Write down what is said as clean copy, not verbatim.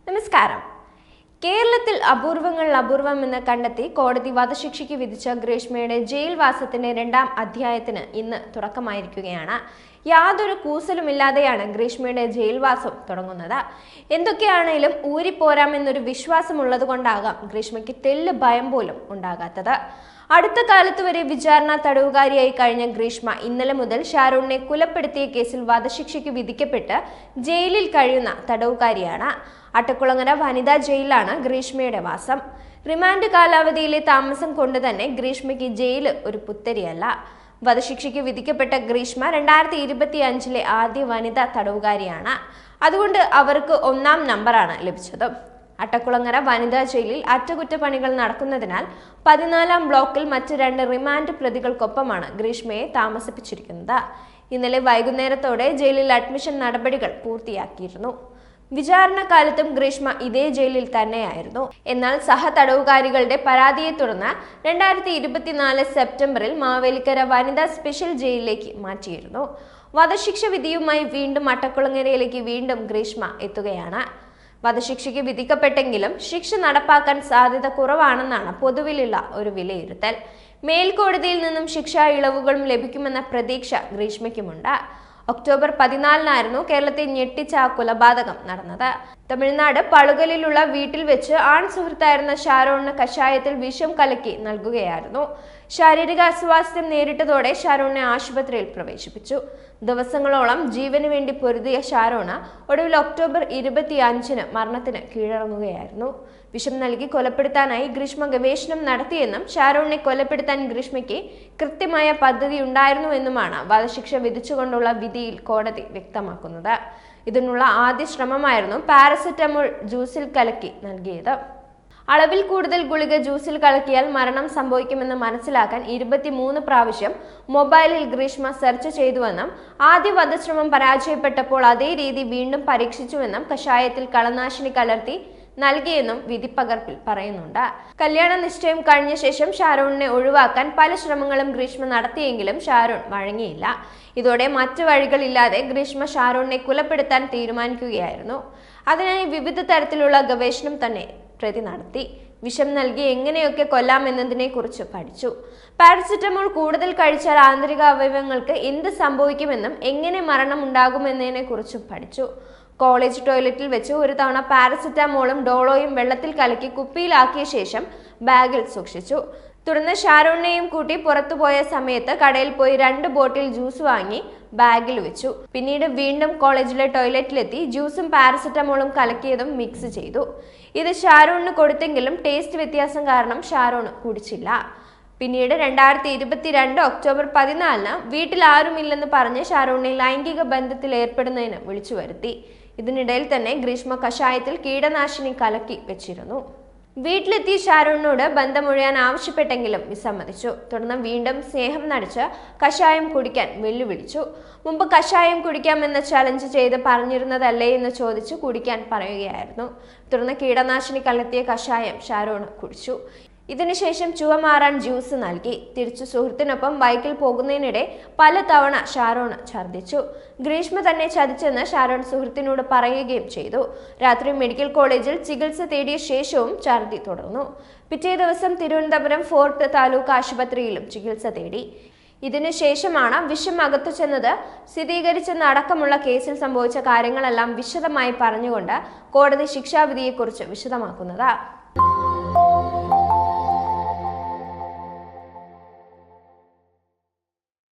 നമസ്കാരം. കേരളത്തിൽ അപൂർവമെന്ന് കണ്ടെത്തി കോടതി വധശിക്ഷയ്ക്ക് വിധിച്ച ഗ്രീഷ്മയുടെ ജയിൽവാസത്തിന്റെ 2ാം അധ്യായത്തിന് ഇന്ന് തുടക്കമായിരിക്കുകയാണ്. യാതൊരു കൂസലുമില്ലാതെയാണ് ഗ്രീഷ്മയുടെ ജയിൽവാസം തുടങ്ങുന്നത്. എന്തൊക്കെയാണെങ്കിലും ഊരിപ്പോരാമെന്നൊരു വിശ്വാസമുള്ളത് കൊണ്ടാകാം ഗ്രീഷ്മയ്ക്ക് തെല്ല് ഭയം പോലും ഉണ്ടാകാത്തത്. അടുത്ത കാലത്ത് വരെ വിചാരണ തടവുകാരിയായി കഴിഞ്ഞ ഗ്രീഷ്മ ഇന്നലെ മുതൽ ഷാരൂണിനെ കൊലപ്പെടുത്തിയ കേസിൽ വധശിക്ഷയ്ക്ക് വിധിക്കപ്പെട്ട് ജയിലിൽ കഴിയുന്ന തടവുകാരിയാണ്. അട്ടക്കുളങ്ങര വനിതാ ജയിലിലാണ് ഗ്രീഷ്മയുടെ വാസം. റിമാൻഡ് കാലാവധിയിലെ താമസം കൊണ്ട് തന്നെ ഗ്രീഷ്മയ്ക്ക് ജയിൽ ഒരു പുത്തരിയല്ല. വധശിക്ഷയ്ക്ക് വിധിക്കപ്പെട്ട ഗ്രീഷ്മ 2025 ആദ്യ വനിതാ തടവുകാരിയാണ്. അതുകൊണ്ട് അവർക്ക് 1ാം നമ്പറാണ് ലഭിച്ചത്. അട്ടക്കുളങ്ങര വനിതാ ജയിലിൽ അറ്റകുറ്റപ്പണികൾ നടക്കുന്നതിനാൽ 14ാം ബ്ലോക്കിൽ മറ്റ് 2 റിമാൻഡ് പ്രതികൾക്കൊപ്പമാണ് ഗ്രീഷ്മയെ താമസിപ്പിച്ചിരിക്കുന്നത്. ഇന്നലെ വൈകുന്നേരത്തോടെ ജയിലിൽ അഡ്മിഷൻ നടപടികൾ പൂർത്തിയാക്കിയിരുന്നു. വിചാരണ കാലത്തും ഗ്രീഷ്മ ഇതേ ജയിലിൽ തന്നെയായിരുന്നു. എന്നാൽ സഹതടവുകാരികളുടെ പരാതിയെ തുടർന്ന് 2024 സെപ്റ്റംബറിൽ മാവേലിക്കര വനിതാ സ്പെഷ്യൽ ജയിലിലേക്ക് മാറ്റിയിരുന്നു. വധശിക്ഷ വിധിയുമായി വീണ്ടും അട്ടക്കുളങ്ങരയിലേക്ക് ഗ്രീഷ്മ എത്തുകയാണ്. വധശിക്ഷയ്ക്ക് വിധിക്കപ്പെട്ടെങ്കിലും ശിക്ഷ നടപ്പാക്കാൻ സാധ്യത കുറവാണെന്നാണ് പൊതുവിലുള്ള ഒരു വിലയിരുത്തൽ. മേൽക്കോടതിയിൽ നിന്നും ശിക്ഷാ ഇളവുകളും ലഭിക്കുമെന്ന പ്രതീക്ഷ ഗ്രീഷ്മയ്ക്കുമുണ്ട്. ഒക്ടോബർ 14 കേരളത്തെ ഞെട്ടിച്ച ആ കൊലപാതകം നടന്നത്. തമിഴ്നാട് പളുകലിലുള്ള വീട്ടിൽ വെച്ച് ആൺ സുഹൃത്തായിരുന്ന ഷാരോണിന് കഷായത്തിൽ വിഷം കലക്കി നൽകുകയായിരുന്നു. ശാരീരിക അസ്വാസ്ഥ്യം നേരിട്ടതോടെ ഷാരോണിനെ ആശുപത്രിയിൽ പ്രവേശിപ്പിച്ചു. ദിവസങ്ങളോളം ജീവന് വേണ്ടി പൊരുതിയ ഷാരോണ് ഒടുവിൽ ഒക്ടോബർ 25 മരണത്തിന് കീഴടങ്ങുകയായിരുന്നു. വിഷം നൽകി കൊലപ്പെടുത്താനായി ഗ്രീഷ്മ ഗവേഷണം നടത്തിയെന്നും ഷാരോണിനെ കൊലപ്പെടുത്താൻ ഗ്രീഷ്മയ്ക്ക് കൃത്യമായ പദ്ധതി ഉണ്ടായിരുന്നുവെന്നുമാണ് വധശിക്ഷ വിധിച്ചുകൊണ്ടുള്ള വിധിയിൽ കോടതി വ്യക്തമാക്കുന്നത്. ഇതിനുള്ള ആദ്യ ശ്രമമായിരുന്നു പാരസെറ്റമോൾ ജ്യൂസിൽ കലക്കി നൽകിയത്. അളവിൽ കൂടുതൽ ഗുളിക ജ്യൂസിൽ കലക്കിയാൽ മരണം സംഭവിക്കുമെന്ന് മനസ്സിലാക്കാൻ 23 പ്രാവശ്യം മൊബൈലിൽ ഗ്രീഷ്മ സെർച്ച് ചെയ്തുവെന്നും ആദ്യ വധശ്രമം പരാജയപ്പെട്ടപ്പോൾ അതേ രീതി വീണ്ടും പരീക്ഷിച്ചുവെന്നും കഷായത്തിൽ കളനാശിനി കലർത്തി നൽകിയെന്നും വിധിപ്പകർപ്പിൽ പറയുന്നുണ്ട്. കല്യാണ നിശ്ചയം കഴിഞ്ഞ ശേഷം ഷാരോണിനെ ഒഴിവാക്കാൻ പല ശ്രമങ്ങളും ഗ്രീഷ്മ നടത്തിയെങ്കിലും ഷാരോൺ വഴങ്ങിയില്ല. ഇതോടെ മറ്റു വഴികളില്ലാതെ ഗ്രീഷ്മ ഷാരോണിനെ കൊലപ്പെടുത്താൻ തീരുമാനിക്കുകയായിരുന്നു. അതിനായി വിവിധ തരത്തിലുള്ള ഗവേഷണം തന്നെ പ്രതി നടത്തി. വിഷം നൽകി എങ്ങനെയൊക്കെ കൊല്ലാമെന്നതിനെ കുറിച്ച് പഠിച്ചു. പാരസെറ്റമോൾ കൂടുതൽ കഴിച്ചാൽ ആന്തരിക അവയവങ്ങൾക്ക് എന്ത് സംഭവിക്കുമെന്നും എങ്ങനെ മരണം ഉണ്ടാകുമെന്നതിനെ കുറിച്ചും പഠിച്ചു. കോളേജ് ടോയ്ലറ്റിൽ വെച്ച് ഒരു തവണ പാരസെറ്റമോളും ഡോളോയും വെള്ളത്തിൽ കലക്കി കുപ്പിയിലാക്കിയ ശേഷം ബാഗിൽ സൂക്ഷിച്ചു. തുടർന്ന് ഷാരോണിനെയും കൂട്ടി പുറത്തുപോയ സമയത്ത് കടയിൽ പോയി 2 ബോട്ടിൽ ജ്യൂസ് വാങ്ങി ബാഗിൽ വെച്ചു. പിന്നീട് വീണ്ടും കോളേജിലെ ടോയ്ലറ്റിലെത്തി ജ്യൂസും പാരസെറ്റമോളും കലക്കിയതും മിക്സ് ചെയ്തു. ഇത് ഷാരോണിന് കൊടുത്തെങ്കിലും ടേസ്റ്റ് വ്യത്യാസം കാരണം ഷാരോൺ കുടിച്ചില്ല. പിന്നീട് 2022 ഒക്ടോബർ 14 വീട്ടിൽ ആരുമില്ലെന്ന് പറഞ്ഞ് ഷാരോണിനെ ലൈംഗിക ബന്ധത്തിൽ ഏർപ്പെടുന്നതിന് വിളിച്ചു വരുത്തി. ഇതിനിടയിൽ തന്നെ ഗ്രീഷ്മ കഷായത്തിൽ കീടനാശിനി കലക്കി വെച്ചിരുന്നു. വീട്ടിലെത്തിയ ഷാരോണിനോട് ബന്ധമൊഴിയാൻ ആവശ്യപ്പെട്ടെങ്കിലും വിസമ്മതിച്ചു. തുടർന്ന് വീണ്ടും സ്നേഹം നടിച്ച് കഷായം കുടിക്കാൻ വെല്ലുവിളിച്ചു. മുമ്പ് കഷായം കുടിക്കാമെന്ന് ചലഞ്ച് ചെയ്ത് പറഞ്ഞിരുന്നതല്ലേ എന്ന് ചോദിച്ച് കുടിക്കാൻ പറയുകയായിരുന്നു. തുടർന്ന് കീടനാശിനി കലർത്തിയ കഷായം ഷാരോൺ കുടിച്ചു. ഇതിനുശേഷം ചുവ മാറാൻ ജ്യൂസ് നൽകി. തിരിച്ചു സുഹൃത്തിനൊപ്പം ബൈക്കിൽ പോകുന്നതിനിടെ പല തവണ ഷാരോൺ ഛർദ്ദിച്ചു. ഗ്രീഷ്മ തന്നെ ചതിച്ചെന്ന് ഷാരോൺ സുഹൃത്തിനോട് പറയുകയും ചെയ്തു. രാത്രി മെഡിക്കൽ കോളേജിൽ ചികിത്സ തേടിയ ശേഷവും ഛർദ്ദി തുടർന്നു. പിറ്റേ ദിവസം തിരുവനന്തപുരം ഫോർട്ട് താലൂക്ക് ആശുപത്രിയിലും ചികിത്സ തേടി. ഇതിനുശേഷമാണ് വിഷം അകത്തു ചെന്നത് സ്ഥിരീകരിച്ചെന്നടക്കമുള്ള കേസിൽ സംഭവിച്ച കാര്യങ്ങളെല്ലാം വിശദമായി പറഞ്ഞുകൊണ്ട് കോടതി ശിക്ഷാവിധിയെക്കുറിച്ച് വിശദമാക്കുന്നത്.